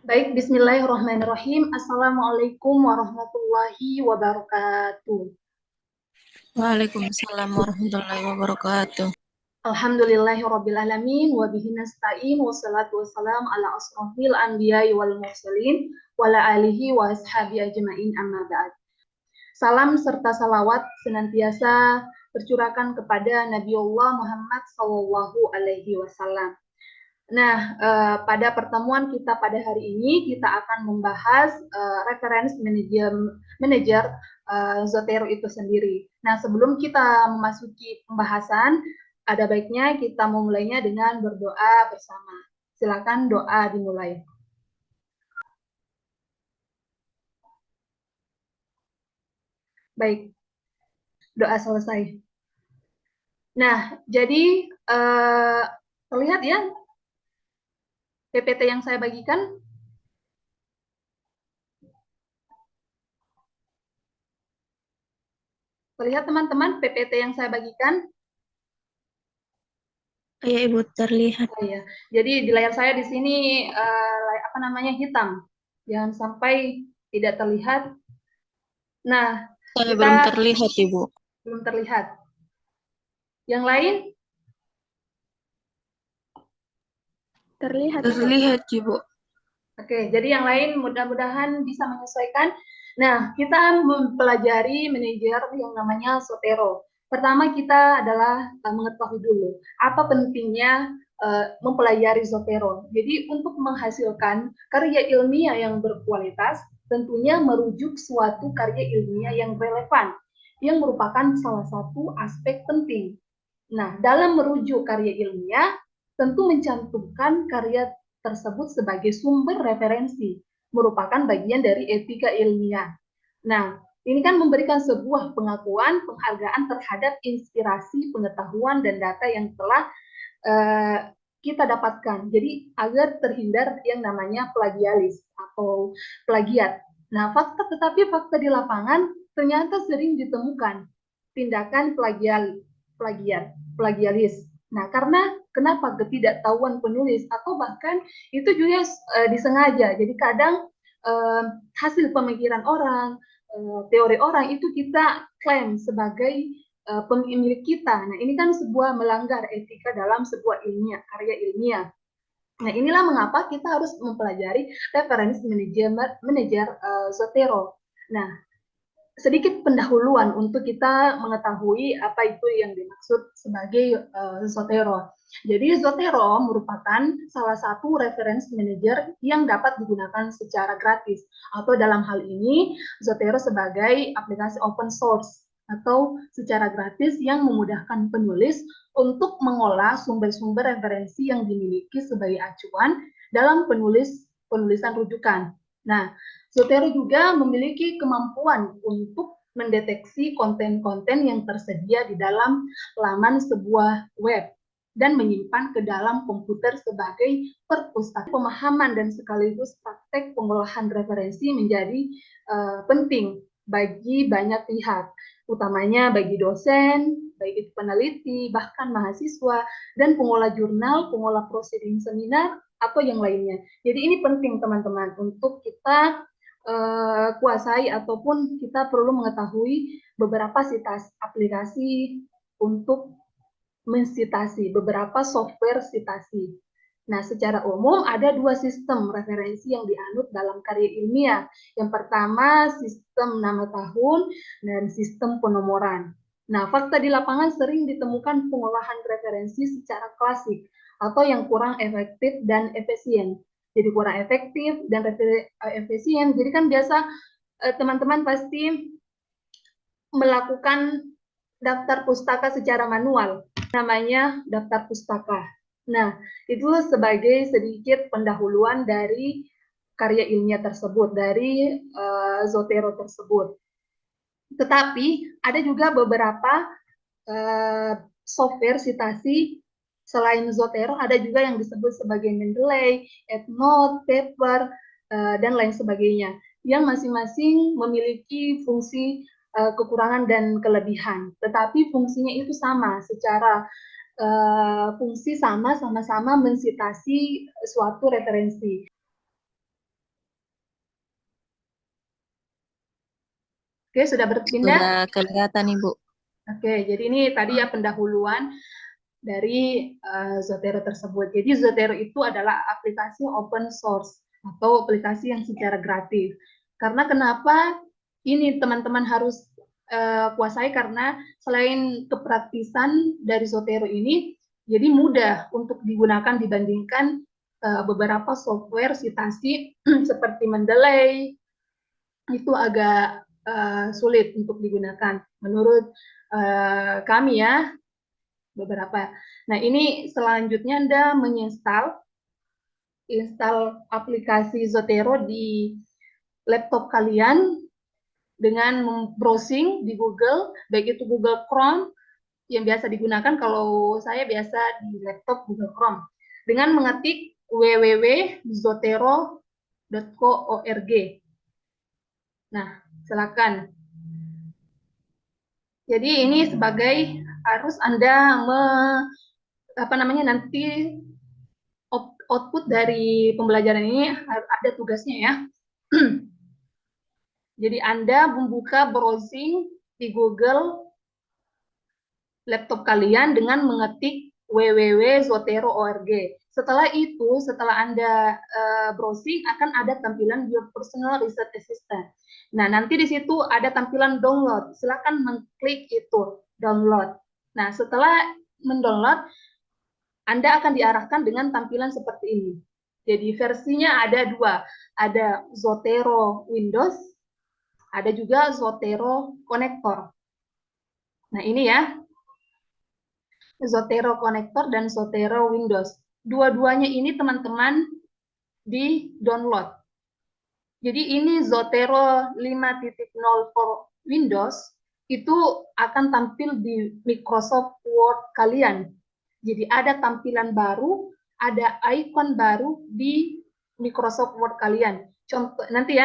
Baik, bismillahirrahmanirrahim. Assalamualaikum warahmatullahi wabarakatuh. Waalaikumsalam warahmatullahi wabarakatuh. Alhamdulillahirrabbilalamin, wa bihi nasta'in, wassalatu wassalam ala asrafil anbiya'i wal mursalin, wa ala alihi wa ashabi ajma'in amma ba'd. Salam serta salawat senantiasa tercurahkan kepada Nabiullah Muhammad Sallallahu Alaihi Wasallam. Nah, pada pertemuan kita pada hari ini kita akan membahas reference manager Zotero itu sendiri. Nah, sebelum kita memasuki pembahasan, ada baiknya kita memulainya dengan berdoa bersama. Silakan doa dimulai. Baik, doa selesai. Nah, jadi terlihat ya PPT yang saya bagikan. Terlihat teman-teman PPT yang saya bagikan? Ya, Ibu, terlihat. Oh ya, jadi di layar saya di sini hitam, jangan sampai tidak terlihat. Nah, Saya belum kita terlihat, Ibu. belum terlihat. Yang lain? Terlihat, Ibu. Oke, jadi yang lain mudah-mudahan bisa menyesuaikan. Nah, kita mempelajari manajer yang namanya Zotero. Pertama kita adalah mengetahui dulu apa pentingnya mempelajari Zotero. Jadi untuk menghasilkan karya ilmiah yang berkualitas, tentunya merujuk suatu karya ilmiah yang relevan, yang merupakan salah satu aspek penting. Nah, dalam merujuk karya ilmiah, tentu mencantumkan karya tersebut sebagai sumber referensi, merupakan bagian dari etika ilmiah. Nah, ini kan memberikan sebuah pengakuan, penghargaan terhadap inspirasi, pengetahuan, dan data yang telah kita dapatkan. Jadi, agar terhindar yang namanya plagialis atau plagiat. Nah, fakta di lapangan ternyata sering ditemukan tindakan plagialis. Nah, karena kenapa ketidaktahuan penulis atau bahkan itu juga disengaja. Jadi kadang hasil pemikiran orang, teori orang itu kita klaim sebagai pemilik kita. Nah, ini kan sebuah melanggar etika dalam sebuah karya ilmiah. Nah, inilah mengapa kita harus mempelajari referensi manajer Zotero. Nah, sedikit pendahuluan untuk kita mengetahui apa itu yang dimaksud sebagai Zotero. Jadi Zotero merupakan salah satu reference manager yang dapat digunakan secara gratis, atau dalam hal ini Zotero sebagai aplikasi open source atau secara gratis yang memudahkan penulis untuk mengolah sumber-sumber referensi yang dimiliki sebagai acuan dalam penulisan rujukan. Nah, Zotero juga memiliki kemampuan untuk mendeteksi konten-konten yang tersedia di dalam laman sebuah web dan menyimpan ke dalam komputer sebagai perpustakaan. Pemahaman dan sekaligus praktek pengolahan referensi menjadi penting bagi banyak pihak, utamanya bagi dosen, baik itu peneliti, bahkan mahasiswa, dan pengolah jurnal, pengolah proceeding seminar, atau yang lainnya. Jadi ini penting teman-teman untuk kita kuasai ataupun kita perlu mengetahui beberapa aplikasi untuk mensitasi, beberapa software sitasi. Nah, secara umum ada dua sistem referensi yang dianut dalam karya ilmiah. Yang pertama, sistem nama tahun dan sistem penomoran. Nah, fakta di lapangan sering ditemukan pengolahan referensi secara klasik atau yang kurang efektif dan efisien. Jadi kurang efektif dan efisien. Jadi kan biasa teman-teman pasti melakukan daftar pustaka secara manual, namanya daftar pustaka. Nah, itu sebagai sedikit pendahuluan dari karya ilmiah tersebut, dari Zotero tersebut. Tetapi ada juga beberapa software citasi selain Zotero, ada juga yang disebut sebagai Mendeley, EndNote, Paper, dan lain sebagainya, yang masing-masing memiliki fungsi kekurangan dan kelebihan. Tetapi fungsinya itu sama, secara fungsi sama-sama mensitasi suatu referensi. Oke, sudah berpindah? Sudah kelihatan, Ibu. Oke, jadi ini tadi ya pendahuluan dari Zotero tersebut. Jadi Zotero itu adalah aplikasi open source atau aplikasi yang secara gratis. Karena kenapa ini teman-teman harus kuasai, karena selain kepraktisan dari Zotero ini, jadi mudah untuk digunakan dibandingkan beberapa software citasi seperti Mendeley, itu agak sulit untuk digunakan menurut kami ya, beberapa. Nah, ini selanjutnya Anda install aplikasi Zotero di laptop kalian dengan browsing di Google, baik itu Google Chrome yang biasa digunakan, kalau saya biasa di laptop Google Chrome, dengan mengetik www.zotero.org. Nah, silakan. Jadi ini sebagai harus Anda nanti output dari pembelajaran ini ada tugasnya ya. Jadi Anda membuka browsing di Google laptop kalian dengan mengetik www.zotero.org. Setelah itu, setelah Anda browsing, akan ada tampilan Your Personal Research Assistant. Nah, nanti di situ ada tampilan download. Silakan mengklik itu, download. Nah, setelah mendownload, Anda akan diarahkan dengan tampilan seperti ini. Jadi versinya ada dua, ada Zotero Windows, ada juga Zotero Connector. Nah, ini ya, Zotero Connector dan Zotero Windows. Dua-duanya ini teman-teman di-download. Jadi ini Zotero 5.0 for Windows, itu akan tampil di Microsoft Word kalian. Jadi ada tampilan baru, ada icon baru di Microsoft Word kalian. Contoh nanti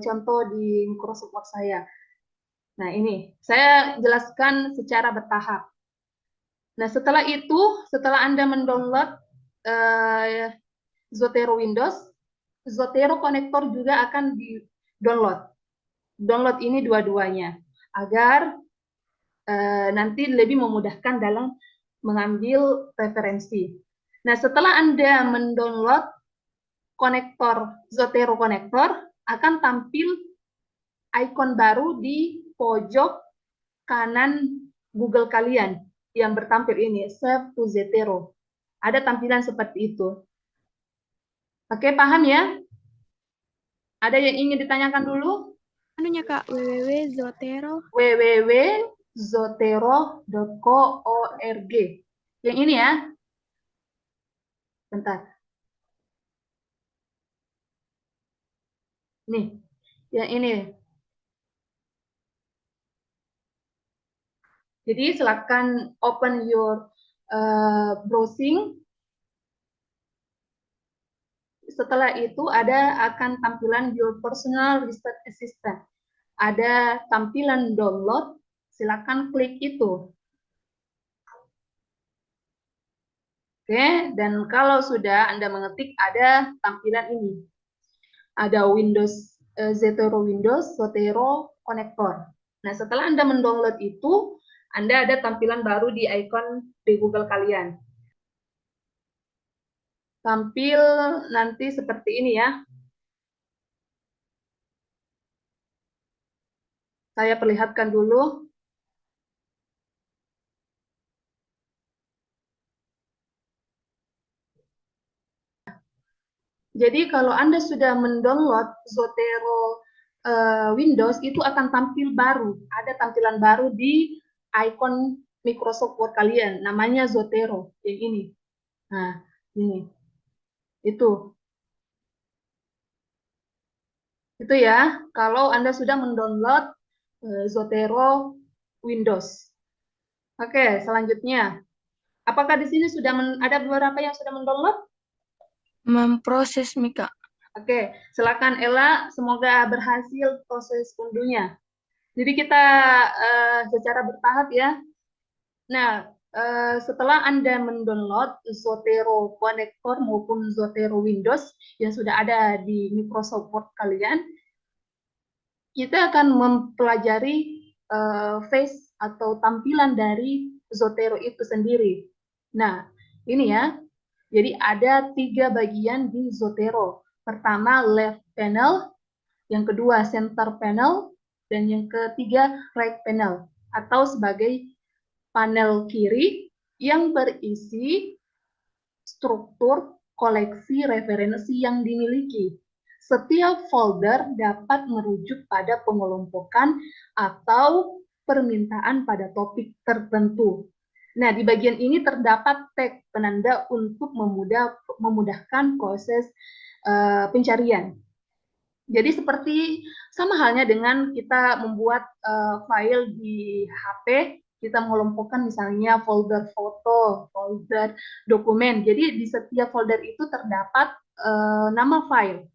contoh di Microsoft Word saya. Nah, ini saya jelaskan secara bertahap. Nah, setelah itu, setelah Anda mendownload Zotero Windows, Zotero Connector juga akan di-download. Download ini dua-duanya, agar nanti lebih memudahkan dalam mengambil referensi. Nah, setelah Anda mendownload Zotero Connector, akan tampil icon baru di pojok kanan Google kalian yang bertampil ini, Save to Zotero. Ada tampilan seperti itu. Oke, paham ya? Ada yang ingin ditanyakan dulu? Anunya Kak, www.zotero. www.zotero.org. Yang ini ya. Bentar. Nih, yang ini. Jadi silakan open your browsing. Setelah itu akan tampilan Your Personal Research Assistant. Ada tampilan download, silakan klik itu. Oke, dan kalau sudah Anda mengetik, ada tampilan ini. Ada Zotero Windows, Zotero Connector. Nah, setelah Anda mendownload itu, Anda ada tampilan baru di icon di Google kalian. Tampil nanti seperti ini ya. Saya perlihatkan dulu. Jadi kalau Anda sudah mendownload Zotero Windows, itu akan tampil baru. Ada tampilan baru di icon Microsoft Word kalian, namanya Zotero, yang ini. Nah, ini. Itu ya, kalau Anda sudah mendownload Zotero Windows. Oke, selanjutnya. Apakah di sini sudah ada beberapa yang sudah mendownload? Memproses, Mika. Oke, silakan Ella, semoga berhasil proses unduhnya. Jadi kita secara bertahap ya. Nah, setelah Anda mendownload Zotero Connector maupun Zotero Windows yang sudah ada di Microsoft Word kalian, kita akan mempelajari face atau tampilan dari Zotero itu sendiri. Nah, ini ya. Jadi ada 3 bagian di Zotero. Pertama left panel, yang kedua center panel, dan yang ketiga right panel atau sebagai panel kiri yang berisi struktur koleksi referensi yang dimiliki. Setiap folder dapat merujuk pada pengelompokan atau permintaan pada topik tertentu. Nah, di bagian ini terdapat tag penanda untuk memudahkan proses pencarian. Jadi seperti sama halnya dengan kita membuat file di HP, kita mengelompokkan misalnya folder foto, folder dokumen. Jadi di setiap folder itu terdapat nama file.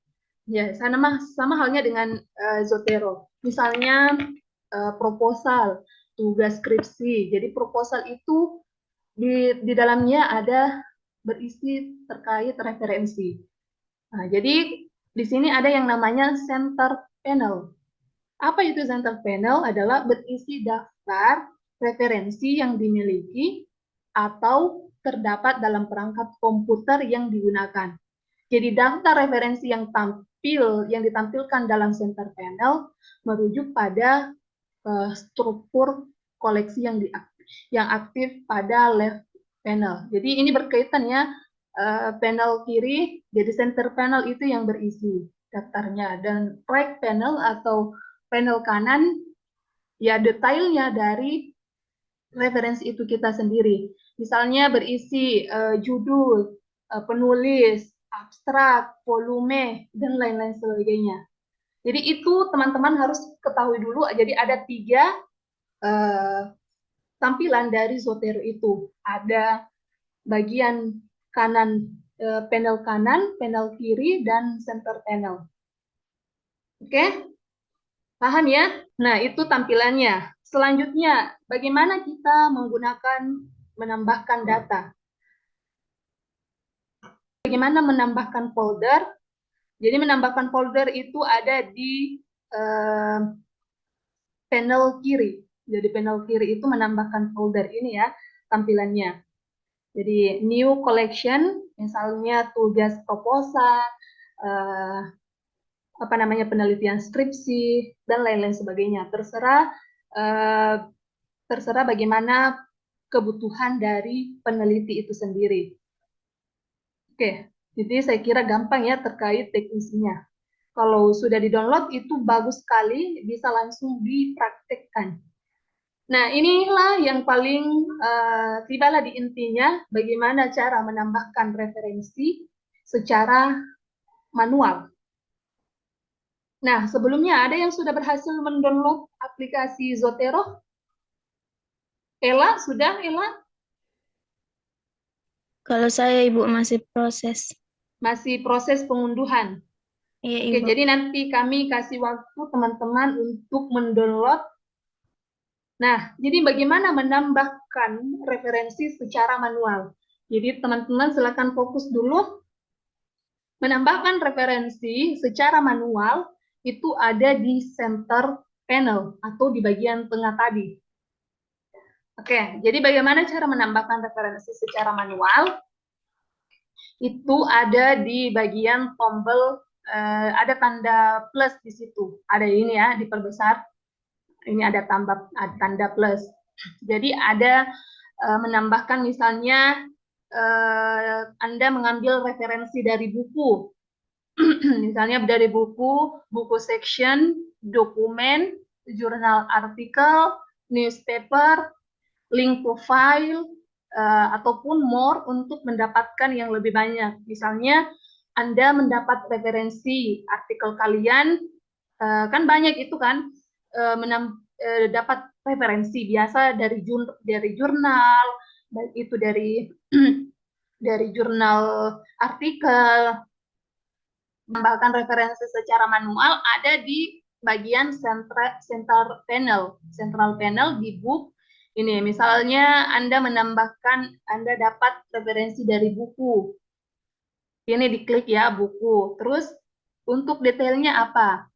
Ya, sama halnya dengan Zotero. Misalnya proposal, tugas skripsi. Jadi proposal itu di dalamnya ada berisi terkait referensi. Nah, jadi di sini ada yang namanya center panel. Apa itu center panel? Adalah berisi daftar referensi yang dimiliki atau terdapat dalam perangkat komputer yang digunakan. Jadi daftar referensi yang ditampilkan dalam center panel merujuk pada struktur koleksi yang aktif pada left panel. Jadi ini berkaitan ya, panel kiri, jadi center panel itu yang berisi daftarnya, dan right panel atau panel kanan ya detailnya dari referensi itu kita sendiri. Misalnya berisi judul, penulis, abstrak, volume, dan lain-lain sebagainya. Jadi itu teman-teman harus ketahui dulu. Jadi ada 3 tampilan dari Zotero itu. Ada bagian kanan, panel kanan, panel kiri, dan center panel. Oke? Paham ya? Nah, itu tampilannya. Selanjutnya, bagaimana kita menambahkan data? Bagaimana menambahkan folder? Jadi menambahkan folder itu ada di panel kiri. Jadi panel kiri itu menambahkan folder ini ya tampilannya. Jadi new collection, misalnya tugas proposal, penelitian skripsi, dan lain-lain sebagainya. Terserah bagaimana kebutuhan dari peneliti itu sendiri. Oke, jadi saya kira gampang ya terkait teknisnya. Kalau sudah di-download itu bagus sekali, bisa langsung dipraktekkan. Nah, inilah yang paling tibalah di intinya, bagaimana cara menambahkan referensi secara manual. Nah, sebelumnya ada yang sudah berhasil mendownload aplikasi Zotero? Ella, sudah Ella? Kalau saya Ibu masih proses. Masih proses pengunduhan. Iya Oke, Ibu. jadi nanti kami kasih waktu teman-teman untuk mendownload. Nah, jadi bagaimana menambahkan referensi secara manual? Jadi teman-teman silakan fokus dulu. Menambahkan referensi secara manual itu ada di center panel atau di bagian tengah tadi. Oke, jadi bagaimana cara menambahkan referensi secara manual? Itu ada di bagian tombol, ada tanda plus di situ. Ada ini ya, diperbesar. Ini ada tanda plus. Jadi ada menambahkan misalnya Anda mengambil referensi dari buku. Misalnya dari buku section, dokumen, jurnal artikel, newspaper, link to file, ataupun more untuk mendapatkan yang lebih banyak. Misalnya Anda mendapat referensi artikel kalian, kan banyak itu kan, dapat referensi biasa dari jurnal, baik itu dari jurnal artikel. Menambahkan referensi secara manual ada di bagian central panel di book. Ini misalnya Anda dapat referensi dari buku. Ini diklik ya buku. Terus untuk detailnya apa?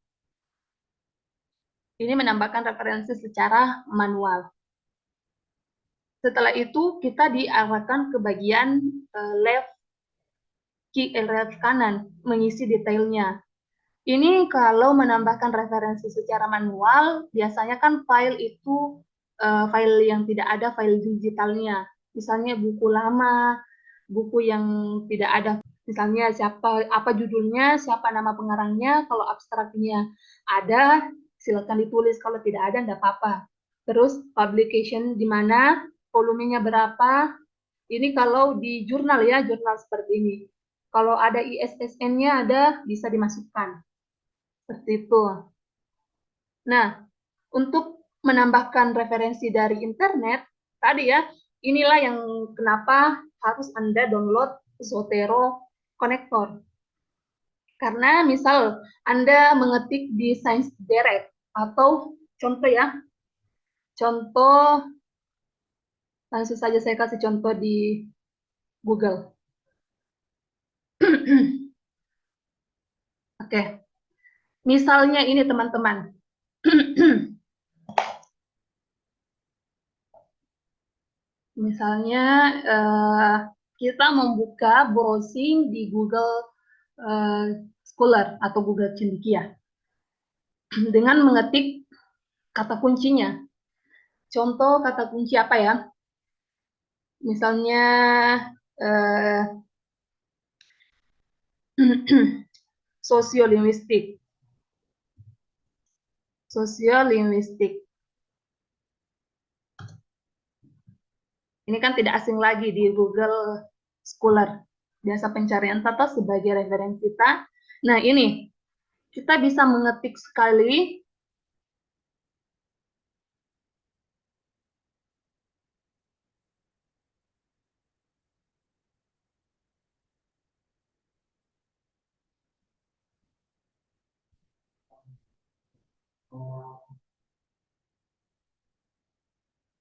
Ini menambahkan referensi secara manual. Setelah itu kita diarahkan ke bagian left kanan, mengisi detailnya. Ini kalau menambahkan referensi secara manual, biasanya kan file itu file yang tidak ada file digitalnya. Misalnya buku lama, buku yang tidak ada, misalnya apa judulnya, siapa nama pengarangnya, kalau abstraknya ada, silakan ditulis, kalau tidak ada, enggak apa-apa. Terus publication di mana, volumenya berapa, ini kalau di jurnal ya, jurnal seperti ini. Kalau ada ISSN-nya ada, bisa dimasukkan. Seperti itu. Nah, untuk menambahkan referensi dari internet, tadi ya, inilah yang kenapa harus Anda download Zotero Connector. Karena misal Anda mengetik di Science Direct, atau contoh ya, contoh, langsung saja saya kasih contoh di Google. Oke, misalnya ini teman-teman. Misalnya kita membuka browsing di Google Scholar atau Google Cendekia dengan mengetik kata kuncinya. Contoh kata kunci apa ya? Misalnya sosiolinguistik. Sosiolinguistik. Ini kan tidak asing lagi di Google Scholar. Biasa pencarian kata sebagai referensi kita. Nah, ini kita bisa mengetik sekali.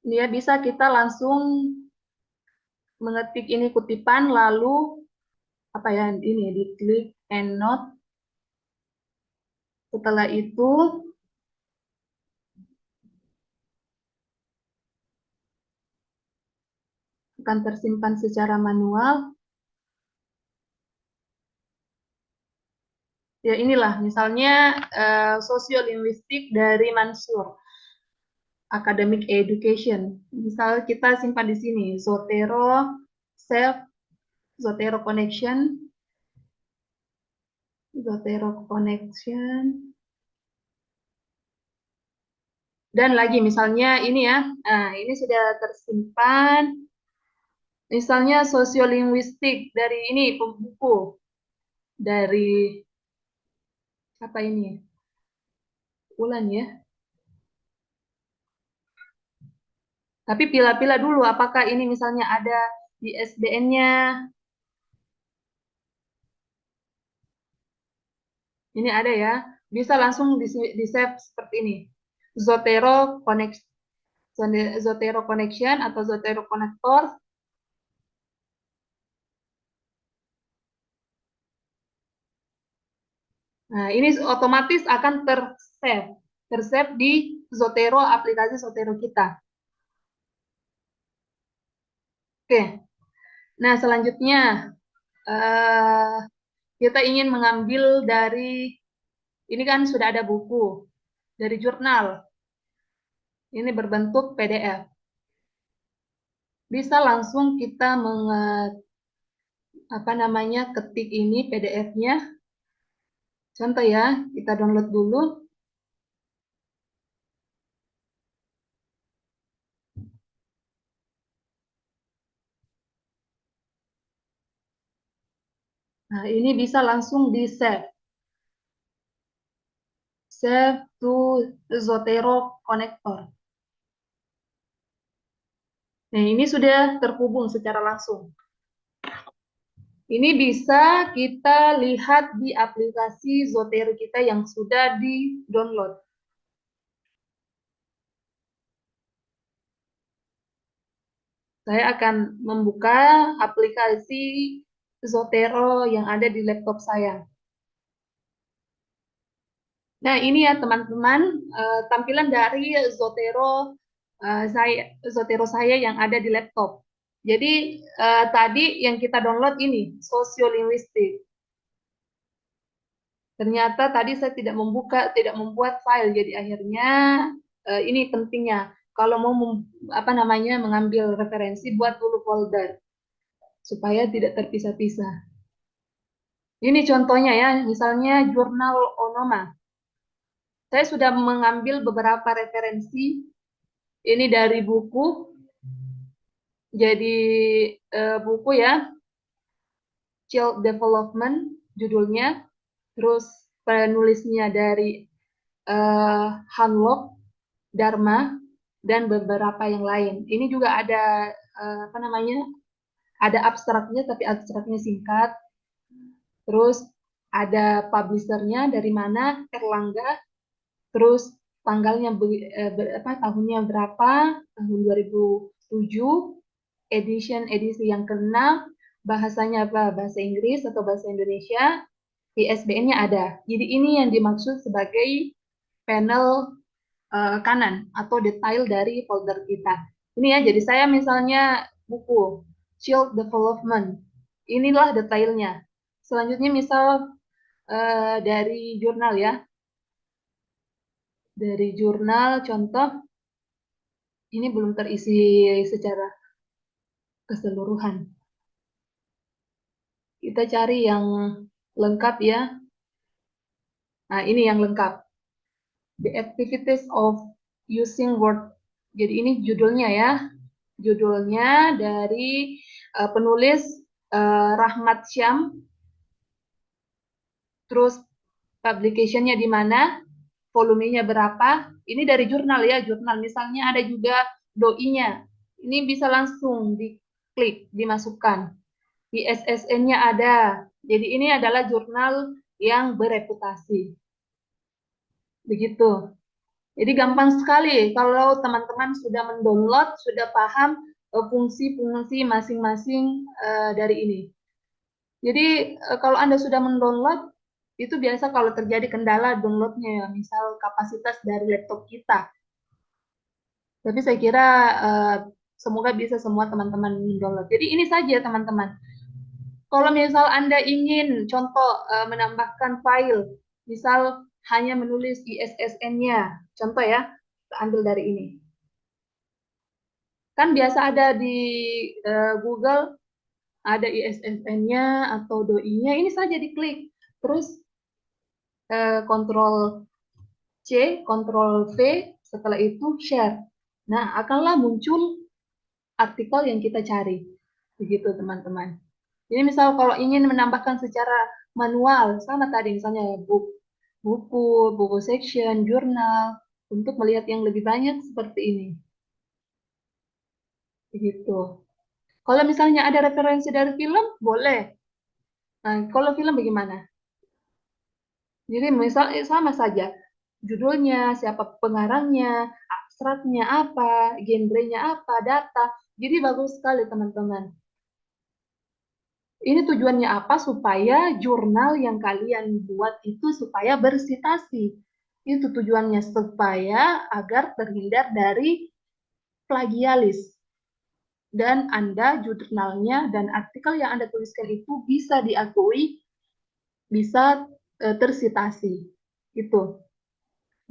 Dia bisa kita langsung mengetik ini kutipan, lalu apa ya, ini diklik EndNote. Setelah itu akan tersimpan secara manual. Ya inilah, misalnya sosiolinguistik dari Mansur, academic education. Misal kita simpan di sini, Zotero, Self, Zotero Connection, Zotero Connection. Dan lagi misalnya ini ya, nah ini sudah tersimpan. Misalnya sosiolinguistik dari ini buku dari apa ini? Ulan ya. Tapi pilih-pilih dulu apakah ini misalnya ada di SBN-nya. Ini ada ya. Bisa langsung di-save seperti ini. Zotero Connection, Zotero Connection atau Zotero Connector. Nah, ini otomatis akan tersave di Zotero, aplikasi Zotero kita. Oke. Nah, selanjutnya kita ingin mengambil dari ini kan sudah ada buku dari jurnal. Ini berbentuk PDF. Bisa langsung kita ketik ini PDF-nya. Contoh ya, kita download dulu. Nah, ini bisa langsung di-save. Save to Zotero Connector. Nah, ini sudah terhubung secara langsung. Ini bisa kita lihat di aplikasi Zotero kita yang sudah di-download. Saya akan membuka aplikasi Zotero yang ada di laptop saya. Nah, ini ya teman-teman, tampilan dari Zotero saya yang ada di laptop. Jadi tadi yang kita download ini sosiolinguistik. Ternyata tadi saya tidak membuat file, jadi akhirnya ini pentingnya. Kalau mau mengambil referensi, buat dulu folder supaya tidak terpisah-pisah. Ini contohnya ya, misalnya jurnal Onoma. Saya sudah mengambil beberapa referensi ini dari buku. Jadi buku ya, Child Development judulnya. Terus penulisnya dari Hanlock, Dharma, dan beberapa yang lain. Ini juga ada ada abstraknya, tapi abstraknya singkat. Terus ada publishernya dari mana, Erlangga. Terus tanggalnya tahunnya berapa, tahun 2007, edisi yang ke-6, bahasanya apa, bahasa Inggris atau bahasa Indonesia, ISBN-nya ada. Jadi ini yang dimaksud sebagai panel kanan atau detail dari folder kita. Ini ya, jadi saya misalnya buku Child Development. Inilah detailnya. Selanjutnya misal dari jurnal ya. Dari jurnal contoh ini belum terisi secara keseluruhan. Kita cari yang lengkap ya. Nah, ini yang lengkap. The Activities of Using Word. Jadi ini judulnya ya. Judulnya dari penulis Rahmat Syam. Terus publication-nya di mana, volumenya berapa. Ini dari jurnal ya, jurnal. Misalnya ada juga doi-nya. Ini bisa langsung diklik, dimasukkan. ISSN-nya ada. Jadi ini adalah jurnal yang bereputasi. Begitu. Jadi gampang sekali kalau teman-teman sudah mendownload, sudah paham fungsi-fungsi masing-masing dari ini. Jadi kalau Anda sudah mendownload, itu biasa kalau terjadi kendala downloadnya ya, misal kapasitas dari laptop kita. Tapi saya kira semoga bisa semua teman-teman mendownload. Jadi ini saja teman-teman. Kalau misal Anda ingin contoh menambahkan file, misal hanya menulis ISSN-nya, contoh ya, kita ambil dari ini. Kan biasa ada di Google, ada ISSN-nya atau doi-nya, ini saja diklik. Terus Ctrl C, Ctrl V, setelah itu share. Nah, akanlah muncul artikel yang kita cari. Begitu teman-teman. Jadi misal kalau ingin menambahkan secara manual, sama tadi misalnya buku section, jurnal, untuk melihat yang lebih banyak seperti ini. Begitu. Kalau misalnya ada referensi dari film, boleh. Nah, kalau film bagaimana? Jadi misal sama saja. Judulnya, siapa pengarangnya, abstraknya apa, genrenya apa, data. Jadi bagus sekali teman-teman. Ini tujuannya apa? Supaya jurnal yang kalian buat itu supaya bersitasi. Itu tujuannya supaya agar terhindar dari plagialis. Dan Anda jurnalnya dan artikel yang Anda tuliskan itu bisa diakui, bisa tersitasi. Itu.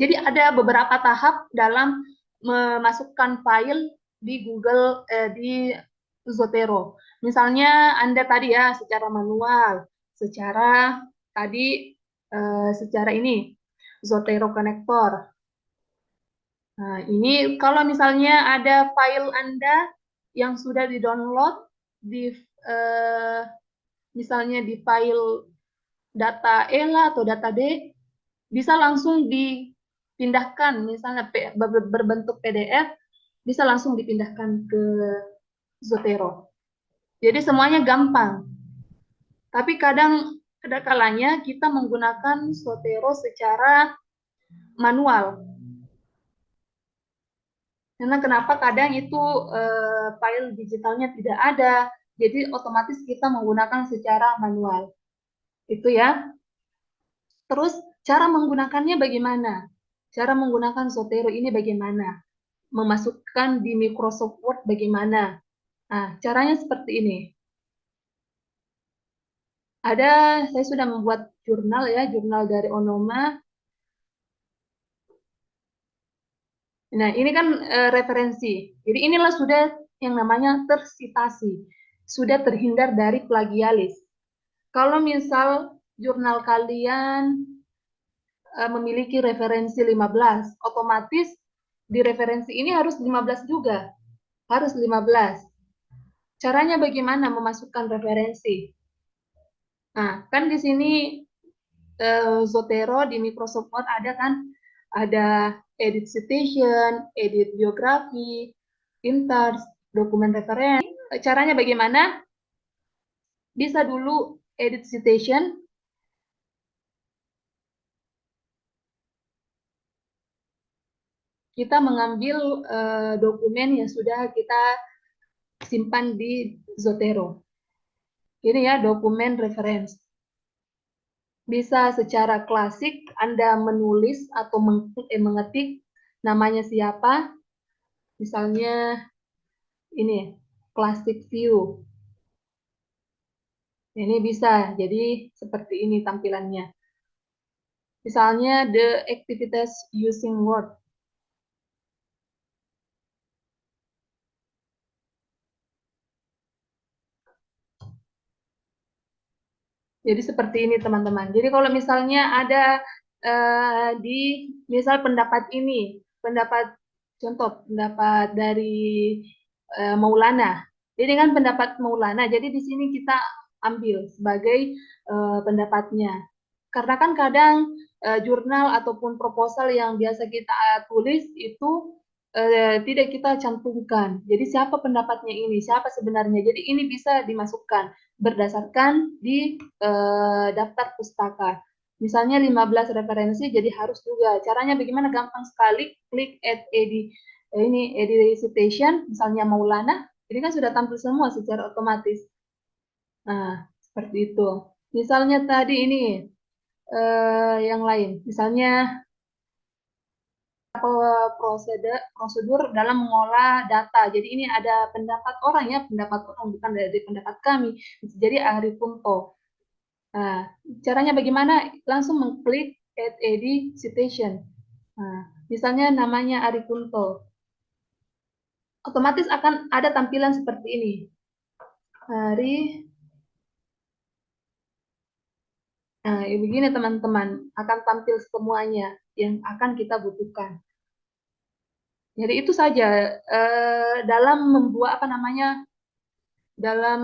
Jadi ada beberapa tahap dalam memasukkan file di Google di Zotero. Misalnya Anda tadi ya secara manual, secara tadi secara ini Zotero Connector. Nah, ini kalau misalnya ada file Anda yang sudah di-download di misalnya di file data ELA atau data D, bisa langsung dipindahkan, misalnya berbentuk PDF, bisa langsung dipindahkan ke Zotero. Jadi semuanya gampang. Tapi kadang-kalanya kita menggunakan Zotero secara manual. Karena kenapa kadang itu file digitalnya tidak ada, jadi otomatis kita menggunakan secara manual. Itu ya. Terus Cara menggunakannya bagaimana? Cara menggunakan Zotero ini bagaimana? Memasukkan di Microsoft Word bagaimana? Nah, caranya seperti ini. Saya sudah membuat jurnal ya, jurnal dari Onoma. Nah, ini kan referensi. Jadi inilah sudah yang namanya tersitasi. Sudah terhindar dari plagialis. Kalau misal jurnal kalian memiliki referensi 15, otomatis di referensi ini harus 15 juga. Harus 15. Caranya bagaimana memasukkan referensi? Nah, kan di sini Zotero di Microsoft Word ada kan? Ada edit citation, edit biografi, inters, dokumen referensi. Caranya bagaimana? Bisa dulu edit citation. Kita mengambil dokumen yang sudah kita simpan di Zotero. Ini ya dokumen reference. Bisa secara klasik Anda menulis atau mengetik namanya siapa. Misalnya ini classic view. Ini bisa jadi seperti ini tampilannya. Misalnya the activities using Word. Jadi seperti ini teman-teman. Jadi kalau misalnya ada di misal pendapat ini, contoh pendapat dari Maulana. Ini kan pendapat Maulana. Jadi di sini kita ambil sebagai pendapatnya. Karena kan kadang jurnal ataupun proposal yang biasa kita tulis itu tidak kita cantumkan. Jadi siapa pendapatnya ini, siapa sebenarnya. Jadi ini bisa dimasukkan berdasarkan di daftar pustaka. Misalnya 15 referensi, jadi harus juga. Caranya bagaimana? Gampang sekali. Klik add edit citation, misalnya Maulana. Ini kan sudah tampil semua secara otomatis. Nah, seperti itu. Misalnya tadi ini, yang lain. Misalnya prosedur dalam mengolah data. Jadi ini ada pendapat orang ya, pendapat orang bukan dari pendapat kami. Jadi Ari Kunto. Nah, caranya bagaimana? Langsung mengklik add edit citation. Nah, misalnya namanya Ari Kunto. Otomatis akan ada tampilan seperti ini. Ari. Nah, begini teman-teman, akan tampil semuanya yang akan kita butuhkan. Jadi itu saja dalam membuat dalam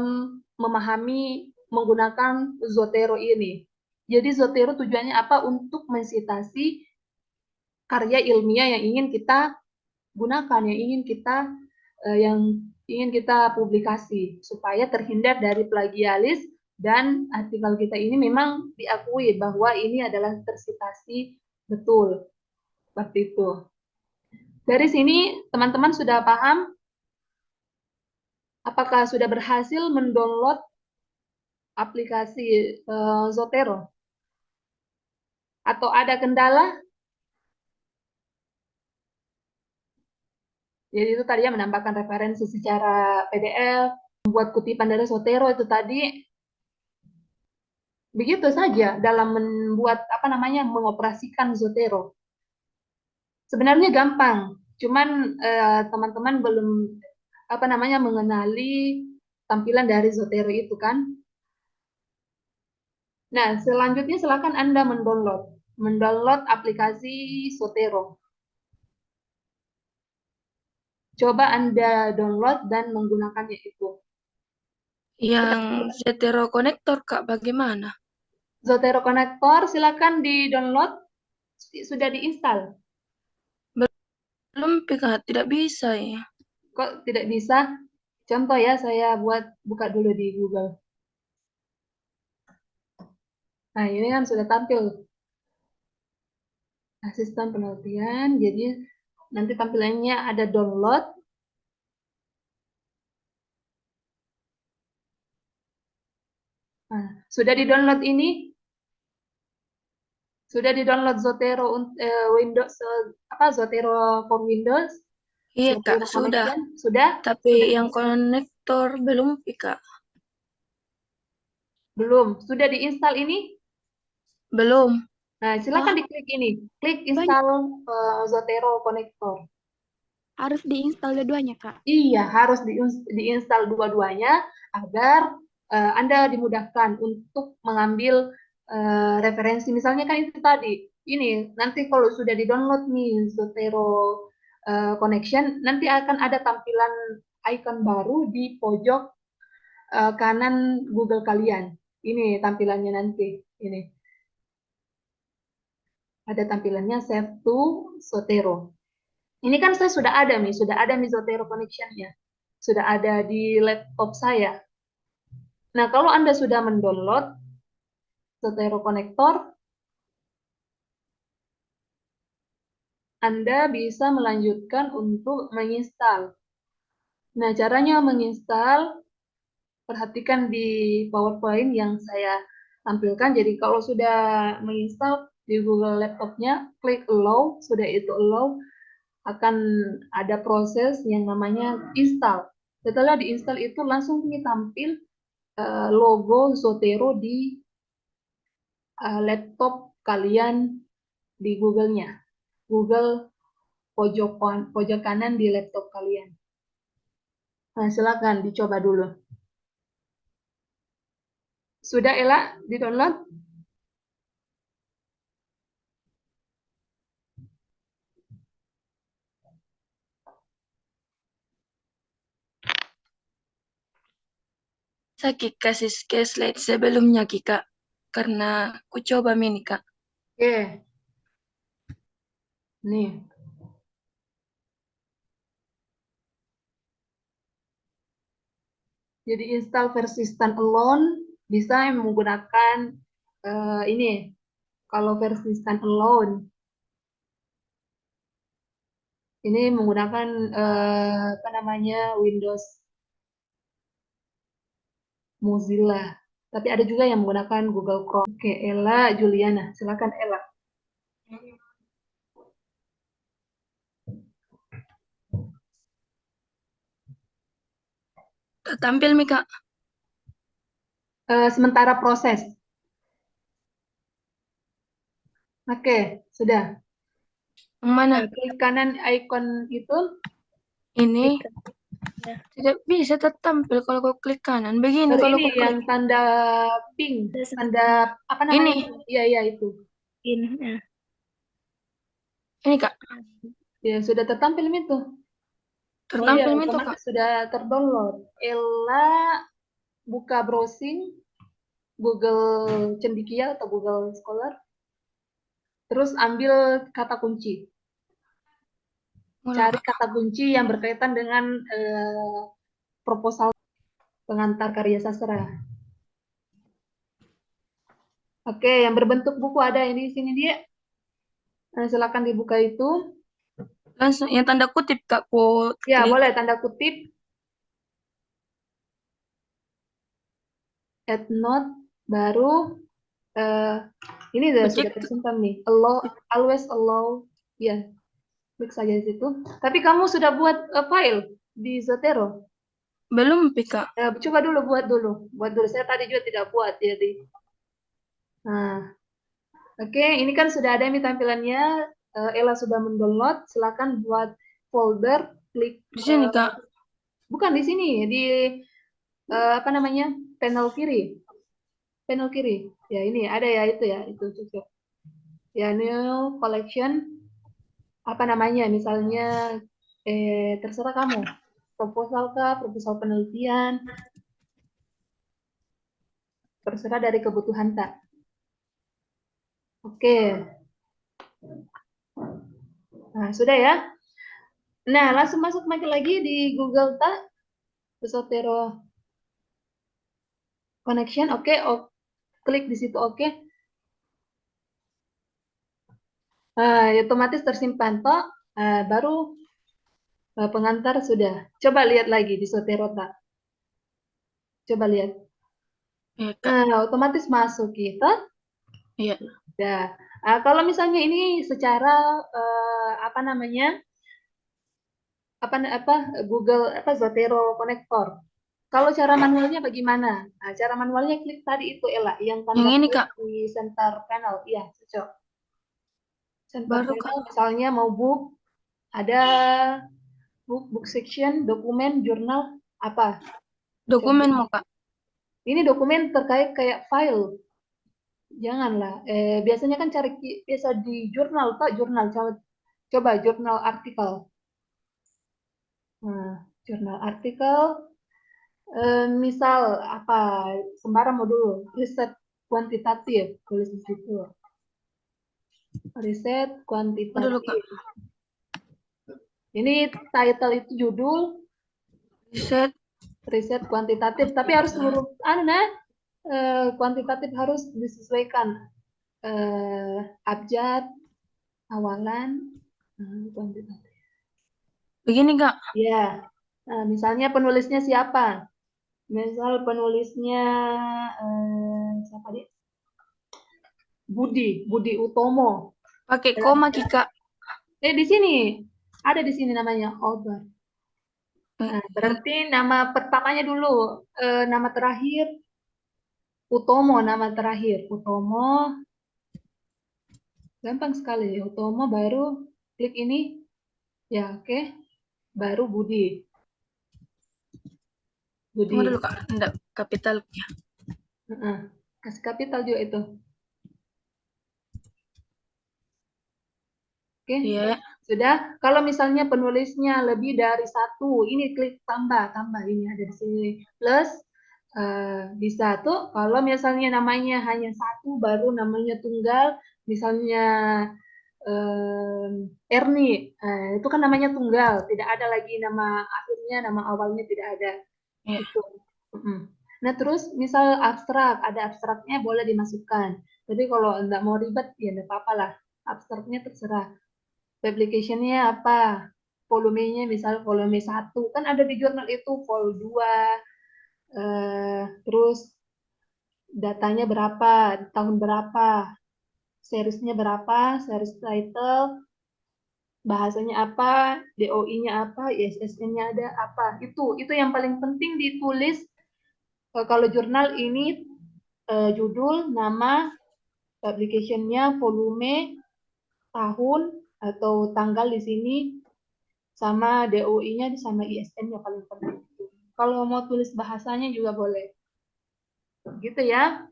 memahami menggunakan Zotero ini. Jadi Zotero tujuannya apa? Untuk mensitasi karya ilmiah yang ingin kita gunakan, yang ingin kita publikasi supaya terhindar dari plagialis dan artikel kita ini memang diakui bahwa ini adalah tersitasi betul. Seperti itu. Dari sini teman-teman sudah paham? Apakah sudah berhasil mendownload aplikasi Zotero? Atau ada kendala? Jadi itu tadi ya menambahkan referensi secara PDF, membuat kutipan dari Zotero itu tadi. Begitu saja dalam membuat mengoperasikan Zotero. Sebenarnya gampang, cuman teman-teman belum mengenali tampilan dari Zotero itu kan. Nah, selanjutnya silakan Anda mendownload aplikasi Zotero. Coba Anda download dan menggunakannya itu. Yang Zotero konektor, Kak, bagaimana? Zotero Connector silakan di-download, sudah diinstal. Belum, Kak, tidak bisa ya. Kok tidak bisa? Contoh ya, saya buka dulu di Google. Nah, ini kan sudah tampil asisten penelitian, jadi nanti tampilannya ada download. Nah, sudah di-download ini, Sudah di-download Zotero Windows Zotero for Windows? Iya Kak, Zotero sudah. Connection? Sudah? Tapi Sudah? yang konektor belum Kak. Belum. Sudah diinstal ini? Belum. Nah, silakan diklik ini. Klik install Zotero Connector. Harus diinstal dua-duanya, Kak. Iya, harus diinstal dua-duanya agar Anda dimudahkan untuk mengambil referensi. Misalnya kan itu tadi, ini nanti kalau sudah di-download nih Zotero Connection, nanti akan ada tampilan icon baru di pojok kanan Google kalian. Ini tampilannya nanti. Ini ada tampilannya Save to Zotero. Ini kan saya sudah ada nih Zotero connection-nya. Sudah ada di laptop saya. Nah, kalau Anda sudah mendownload Zotero Connector, Anda bisa melanjutkan untuk menginstal. Nah, caranya menginstal, perhatikan di PowerPoint yang saya tampilkan. Jadi, kalau sudah menginstal di Google laptopnya, klik Allow, sudah itu Allow, akan ada proses yang namanya install. Setelah diinstal itu langsung tampil logo Zotero di laptop kalian di Google-nya. Google pojok kanan di laptop kalian. Nah, silakan dicoba dulu. Sudah Ella di-download? Saya kasih ke slide sebelumnya Kak. Karena aku coba mini Kak. Oke. Nih. Jadi install versi standalone bisa menggunakan ini. Kalau versi standalone ini menggunakan Windows Mozilla. Tapi ada juga yang menggunakan Google Chrome. Oke, Ella Juliana, silakan Ella. Tampil nih Kak. Sementara proses. Oke, sudah. Yang mana? Klik kanan icon itu. Ini. Tidak bisa tertampil kalau kau klik kanan. Begini kalau ini kau klik. yang tanda pink, tanda apa namanya? Ini. Iya itu. Ini. Ini Kak. Ya, sudah tertampil itu. Tertampil itu otomatis Kak. sudah terdownload. Ella buka browsing Google Cendekia atau Google Scholar. Terus ambil kata kunci. Cari kata kunci yang berkaitan dengan proposal pengantar karya sastra. Oke, yang berbentuk buku ada ini di sini dia. Nah, silakan dibuka itu. Langsung yang tanda kutip Kak. Ya, boleh tanda kutip. Add note baru ini sudah tersimpan nih. Always allow. Ya, klik saja di situ. Tapi kamu sudah buat file di Zotero? Belum Kak. Coba dulu buat dulu. Saya tadi juga tidak buat jadi. Nah, oke, ini kan sudah ada nih tampilannya. Ella sudah mendownload. Silakan buat folder. Klik di sini Kak. Bukan di sini, di panel kiri. Panel kiri. Ya ini ada ya itu ya, itu juga. Ya new collection. Apa namanya? Misalnya terserah kamu. Proposal kah, proposal penelitian. Terserah dari kebutuhan tak. Oke. Nah, sudah ya. Nah, langsung masuk lagi di Google tak? Zotero Connection. Oke, klik di situ oke. Otomatis tersimpan toh. Baru pengantar sudah. Coba lihat lagi di Zotero tak? Coba lihat. Ya, Kak. Otomatis masuk kita. Iya. Ya. Kalau misalnya ini secara apa namanya Google Zotero Connector. Kalau cara manualnya bagaimana? Cara manualnya klik tadi itu Ella yang Yang tanda ini plus Kak, di center panel. Iya, cocok. Center baru Kak. panel misalnya mau book, ada book section, dokumen, jurnal, apa? Coba. Dokumen mau Kak. Ini dokumen terkait kayak file. Janganlah. Biasanya kan cari biasa di jurnal, Pak, jurnal. Coba jurnal artikel. Nah, jurnal artikel, misal apa, sembarang mau dulu, riset kuantitatif, tulis di situ. Riset Dulu Kak. kuantitatif. Ini title itu judul, riset kuantitatif, tapi harus seluruh, kuantitatif harus disesuaikan. Abjad, awalan, kuantitatif. Begini Kak. Ya, misalnya penulisnya siapa? Misal penulisnya siapa dia? Budi Utomo. Pakai koma Ki Kak. Di sini ada di sini namanya author. Nah, berarti nama pertamanya dulu, nama terakhir Utomo, nama terakhir Utomo. Gampang sekali, Utomo baru klik ini, ya oke, baru Budi. Tunggu dulu Kak, enggak kapital ya. Kasih kapital juga itu. Oke, Iya. sudah. Kalau misalnya penulisnya lebih dari satu, ini klik tambah ini ada di sini plus bisa tuh. Kalau misalnya namanya hanya satu, baru namanya tunggal, misalnya Erni, itu kan namanya tunggal, tidak ada lagi nama akhirnya, nama awalnya tidak ada. Iya. Itu. Nah terus misal abstrak, ada abstraknya boleh dimasukkan. Tapi kalau enggak mau ribet, ya enggak apa-apa lah. Abstraknya terserah. Publication-nya apa? Volumenya misal volume 1. Kan ada di jurnal itu vol 2. Terus datanya berapa, tahun berapa, seriesnya berapa, series title, bahasanya apa, DOI-nya apa, ISSN-nya ada apa. Itu yang paling penting ditulis. Kalau jurnal ini judul, nama, publication-nya, volume, tahun atau tanggal di sini, sama DOI-nya sama ISN-nya paling penting. Kalau mau tulis bahasanya juga boleh. Gitu ya.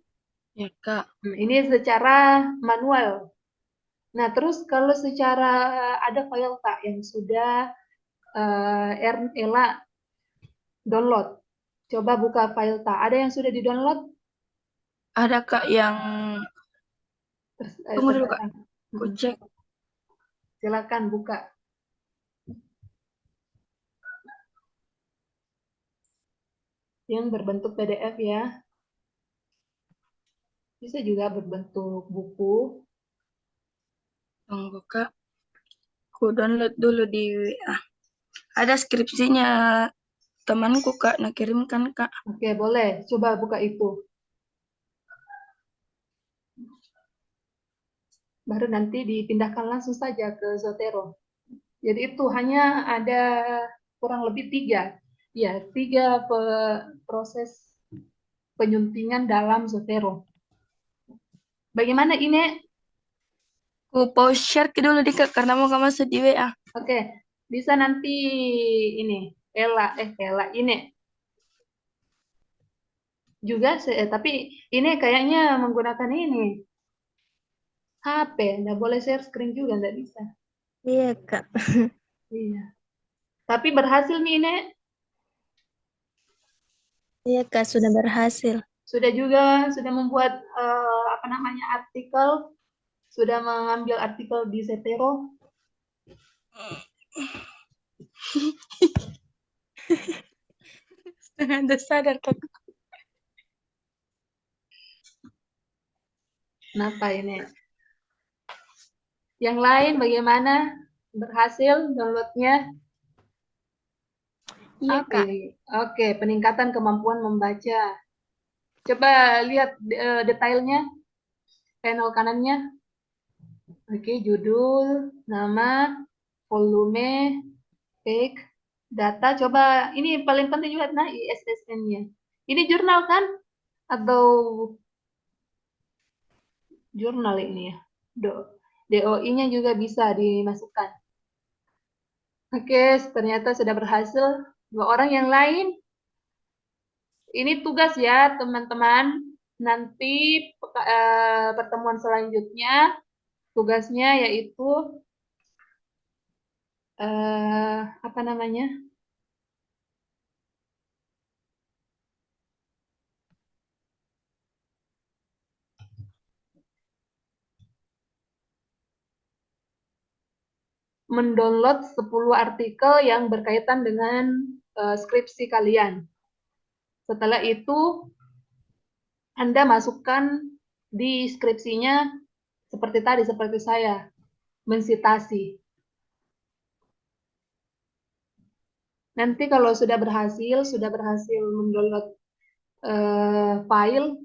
Ya Kak. Ini secara manual. Nah, terus kalau secara ada file Kak yang sudah Ella download. Coba buka file Tak. Ada yang sudah di-download? Ada Kak yang tunggu dulu Kak. Aku cek. Silakan buka. Yang berbentuk PDF ya. Bisa juga berbentuk buku. Tunggu Kak. Aku download dulu di WA. Ada skripsinya temanku Kak, nak kirimkan Kak. Oke, boleh. Coba buka itu. Baru nanti dipindahkan langsung saja ke Zotero. Jadi itu hanya ada kurang lebih 3. Ya, 3 proses penyuntingan dalam Zotero. Bagaimana ini? Aku pause share dulu di Kak, karena mau masuk di WA. Oke, bisa nanti ini Ella ini juga, tapi ini kayaknya menggunakan ini HP, nggak boleh share screen juga, nggak bisa. Iya, Kak. Iya. Tapi berhasil nih ini. Iya, Kak, sudah berhasil. Sudah membuat artikel, sudah mengambil artikel di Zotero. Setengah sadar Kak. Kenapa ini? Yang lain bagaimana? Berhasil downloadnya? Iya, Kak. Oke, peningkatan kemampuan membaca. Coba lihat detailnya, panel kanannya. Oke, judul, nama, volume, page, data. Coba, ini paling penting juga, nah ISSN-nya. Ini jurnal kan? Atau jurnal ini ya? DOI-nya juga bisa dimasukkan. Oke, ternyata sudah berhasil. Dua orang yang lain. Ini tugas ya, teman-teman. Nanti pertemuan selanjutnya, tugasnya yaitu apa namanya? Mendownload 10 artikel yang berkaitan dengan skripsi kalian. Setelah itu, Anda masukkan di skripsinya seperti tadi, seperti saya, mensitasi. Nanti kalau sudah berhasil mendownload file,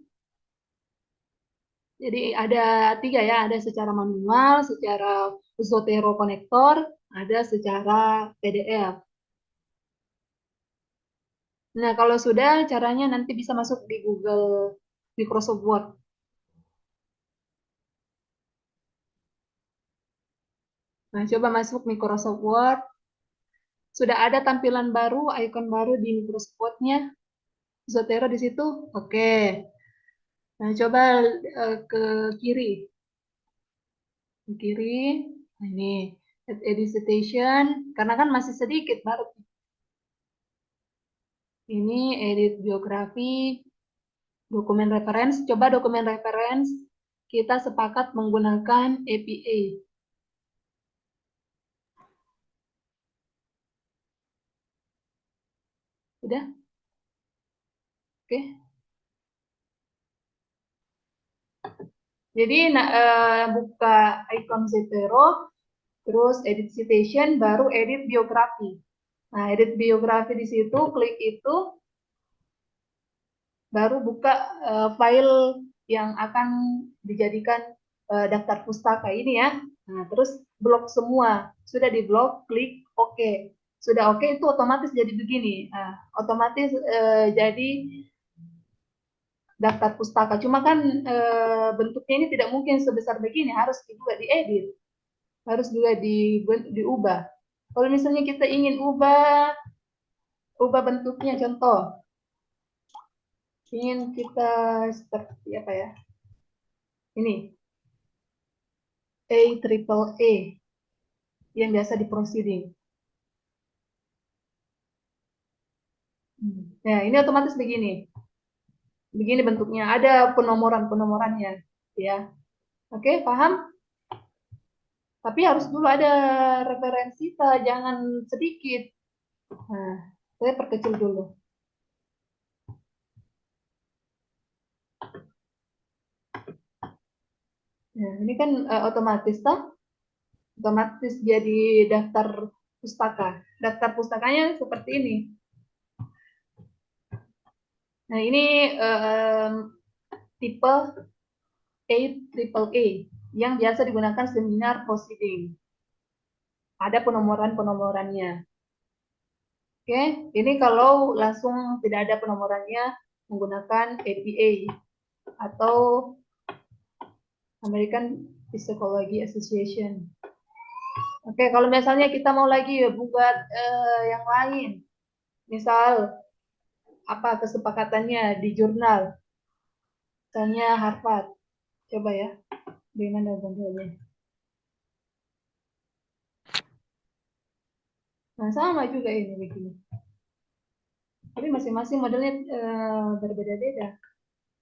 jadi ada 3 ya, ada secara manual, secara Zotero konektor, ada secara PDF. Nah, kalau sudah, caranya nanti bisa masuk di Google Microsoft Word. Nah, coba masuk Microsoft Word. Sudah ada tampilan baru, icon baru di Microsoft Word-nya. Zotero di situ. Oke. Nah, coba ke kiri. Ke kiri. Nah, ini edit citation. Karena kan masih sedikit baru. Ini edit biografi. Dokumen reference. Coba dokumen reference. Kita sepakat menggunakan APA. Udah? Oke. Jadi buka icon Zotero, terus edit citation, baru edit biografi. Nah, edit biografi di situ, klik itu, baru buka file yang akan dijadikan daftar pustaka ini ya. Nah, terus blok semua. Sudah di blok, klik OK. Sudah OK, itu otomatis jadi begini. Nah, otomatis jadi daftar pustaka. Cuma kan bentuknya ini tidak mungkin sebesar begini, harus juga diedit. Harus juga diubah. Kalau misalnya kita ingin ubah bentuknya, contoh, ingin kita seperti apa ya? Ini AAA yang biasa di proceeding. Nah, ini otomatis begini. Begini bentuknya. Ada penomoran-penomorannya, ya. Oke, paham? Tapi harus dulu ada referensi, jangan sedikit. Nah, saya perkecil dulu. Nah, ini kan otomatis, toh? Otomatis jadi daftar pustaka. Daftar pustakanya seperti ini. Nah, ini tipe AAA yang biasa digunakan seminar proceeding. Ada penomoran-penomorannya. Oke, ini kalau langsung tidak ada penomorannya menggunakan APA atau American Psychology Association. Oke, kalau misalnya kita mau lagi buat yang lain, misal apa kesepakatannya di jurnal, misalnya Harvard, coba ya, bagaimana bentuknya? Nah, sama juga ini begini. Tapi masing-masing modelnya berbeda-beda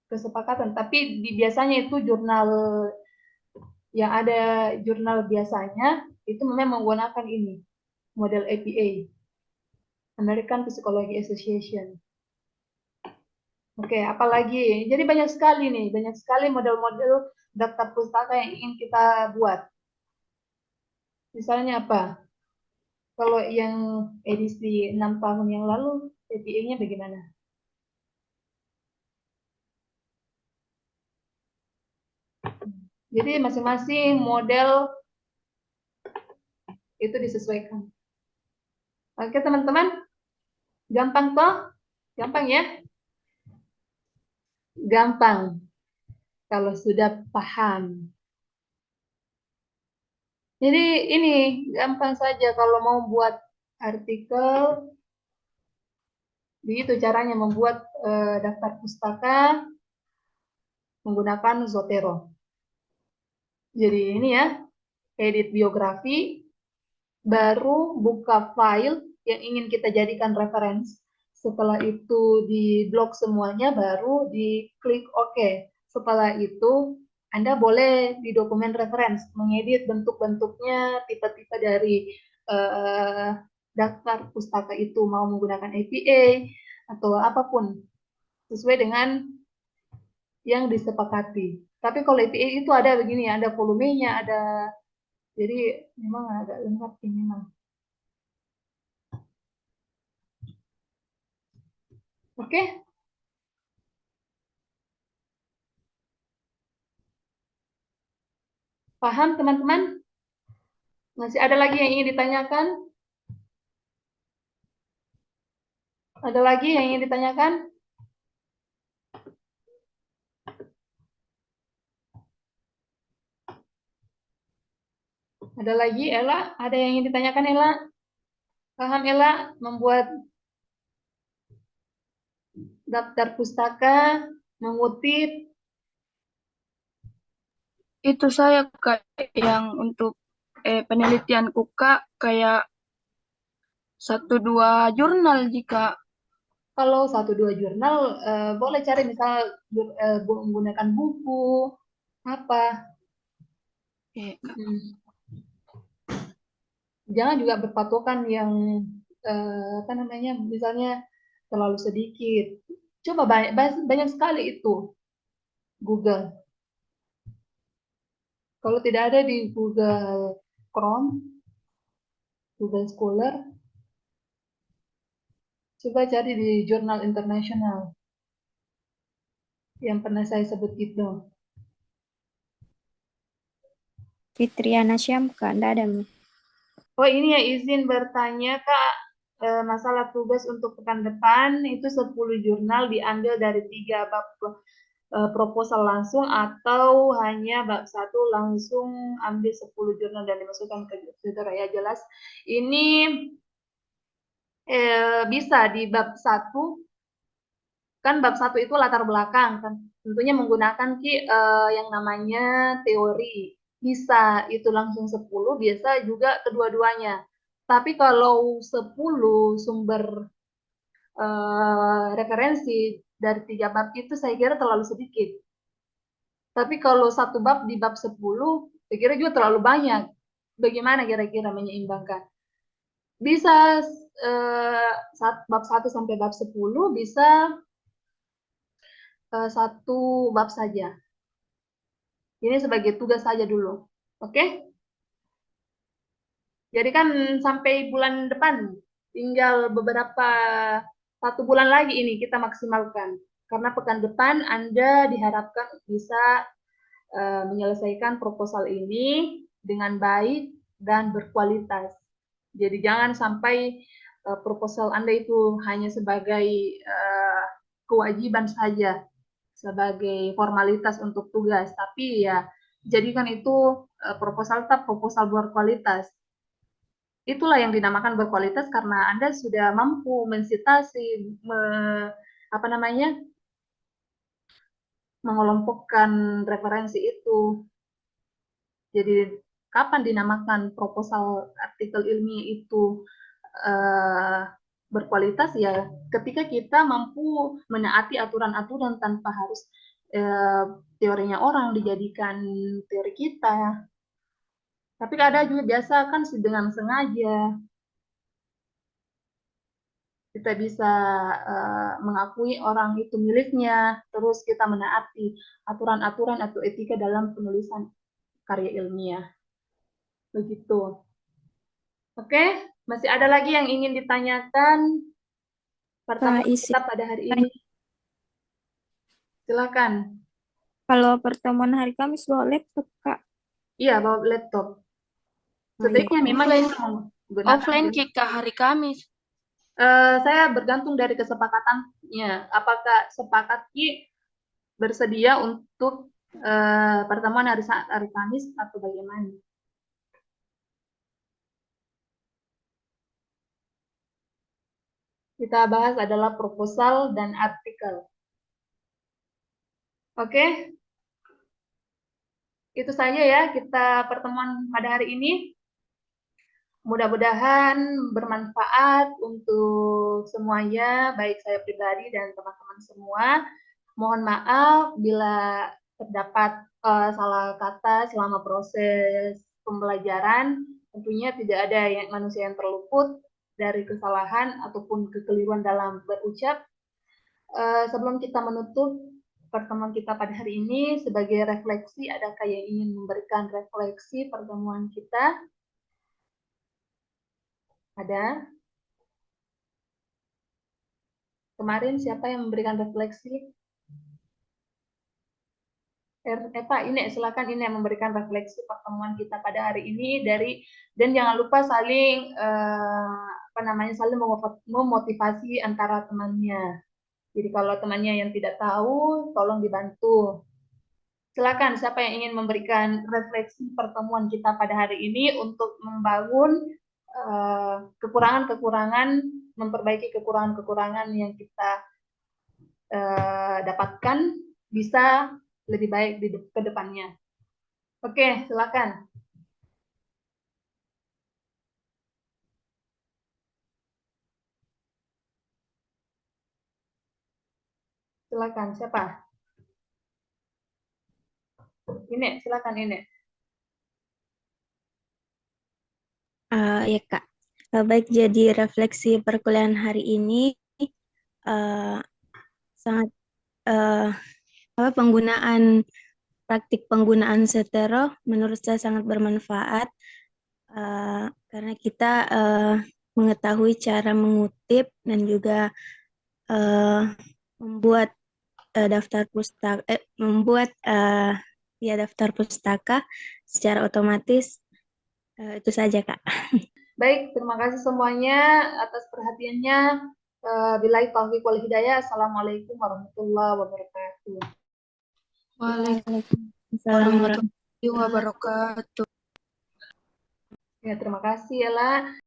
kesepakatan. Tapi biasanya itu jurnal yang ada jurnal biasanya itu memang menggunakan ini model APA, American Psychology Association. Oke, apalagi? Jadi banyak sekali nih, banyak sekali model-model daftar pustaka yang ingin kita buat. Misalnya apa? Kalau yang edisi 6 tahun yang lalu, APA-nya bagaimana? Jadi masing-masing model itu disesuaikan. Oke teman-teman, gampang toh? Gampang ya? Gampang kalau sudah paham. Jadi ini gampang saja kalau mau buat artikel, begitu caranya membuat daftar pustaka menggunakan Zotero. Jadi ini ya, edit biografi, baru buka file yang ingin kita jadikan reference. Setelah itu di blok semuanya, baru diklik OK. Setelah itu, Anda boleh di dokumen reference mengedit bentuk-bentuknya, tipe-tipe dari daftar pustaka itu, mau menggunakan APA atau apapun, sesuai dengan yang disepakati. Tapi kalau APA itu ada begini, ada volumenya, ada, jadi memang agak lengkap ini memang. Oke? Paham teman-teman? Masih ada lagi yang ingin ditanyakan? Ada lagi yang ingin ditanyakan? Ada lagi, Ella? Ada yang ingin ditanyakan, Ella? Paham, Ella, membuat daftar pustaka, mengutip? Itu saya Kak yang untuk penelitianku Kak kayak 1-2 jurnal jika Kalau 1-2 jurnal, boleh cari misal menggunakan buku, apa. Hmm. Jangan juga berpatokan yang, apa namanya, misalnya terlalu sedikit. Coba banyak sekali itu Google. Kalau tidak ada di Google Chrome, Google Scholar, coba cari di jurnal internasional yang pernah saya sebut itu. Fitriana Syam, Kak, enggak ada, Mi. Oh ini ya, izin bertanya Kak, masalah tugas untuk pekan depan itu 10 jurnal diambil dari 3 bab proposal langsung atau hanya bab 1 langsung ambil 10 jurnal dan dimasukkan ke Twitter ya. Jelas ini bisa di bab 1, kan bab 1 itu latar belakang kan, tentunya menggunakan yang namanya teori. Bisa itu langsung 10, biasa juga kedua-duanya. Tapi kalau 10 sumber referensi dari 3 bab itu saya kira terlalu sedikit. Tapi kalau satu bab di bab 10, saya kira juga terlalu banyak. Bagaimana kira-kira menyeimbangkan? Bisa bab 1 sampai bab 10, bisa satu bab saja. Ini sebagai tugas saja dulu. Oke? Jadi kan sampai bulan depan, tinggal beberapa, 1 bulan lagi ini kita maksimalkan. Karena pekan depan Anda diharapkan bisa menyelesaikan proposal ini dengan baik dan berkualitas. Jadi jangan sampai proposal Anda itu hanya sebagai kewajiban saja, sebagai formalitas untuk tugas, tapi ya jadikan itu proposal tetap proposal berkualitas. Itulah yang dinamakan berkualitas karena Anda sudah mampu mensitasi, apa namanya, mengelompokkan referensi itu. Jadi kapan dinamakan proposal artikel ilmiah itu berkualitas ya ketika kita mampu menaati aturan-aturan tanpa harus teorinya orang dijadikan teori kita. Tapi ada juga biasa kan dengan sengaja kita bisa mengakui orang itu miliknya, terus kita menaati aturan-aturan atau etika dalam penulisan karya ilmiah. Begitu. Oke, masih ada lagi yang ingin ditanyakan pertemuan Kak, isi kita pada hari ini? Silakan. Kalau pertemuan hari Kamis bawa laptop, Kak. Iya, bawa laptop. Oh, iya. Sebaiknya memang Offline. kita menggunakan Offline ke hari Kamis. Saya bergantung dari kesepakatannya. Apakah sepakat Ki bersedia untuk pertemuan hari Kamis atau bagaimana? Kita bahas adalah proposal dan artikel. Oke? Itu saja ya kita pertemuan pada hari ini. Mudah-mudahan bermanfaat untuk semuanya, baik saya pribadi dan teman-teman semua. Mohon maaf bila terdapat salah kata selama proses pembelajaran. Tentunya tidak ada manusia yang terluput dari kesalahan ataupun kekeliruan dalam berucap. Sebelum kita menutup pertemuan kita pada hari ini, sebagai refleksi, adakah yang ingin memberikan refleksi pertemuan kita? Ada? Kemarin siapa yang memberikan refleksi? Pak, ini silakan ini yang memberikan refleksi pertemuan kita pada hari ini dan jangan lupa saling saling memotivasi antara temannya. Jadi kalau temannya yang tidak tahu, tolong dibantu. Silakan siapa yang ingin memberikan refleksi pertemuan kita pada hari ini untuk membangun kekurangan-kekurangan, memperbaiki kekurangan-kekurangan yang kita dapatkan bisa lebih baik ke depannya. Oke, silakan. Silakan, siapa? Ini, silakan ini. Ya, Kak. Baik, jadi refleksi perkuliahan hari ini sangat praktik penggunaan setero menurut saya sangat bermanfaat karena kita mengetahui cara mengutip dan juga membuat daftar pustaka secara otomatis. Itu saja, Kak. Baik, terima kasih semuanya atas perhatiannya. Billahi taufiq wal hidayah. Assalamualaikum warahmatullahi wabarakatuh. Waalaikumsalam warahmatullahi wabarakatuh. Ya, terima kasih Ella.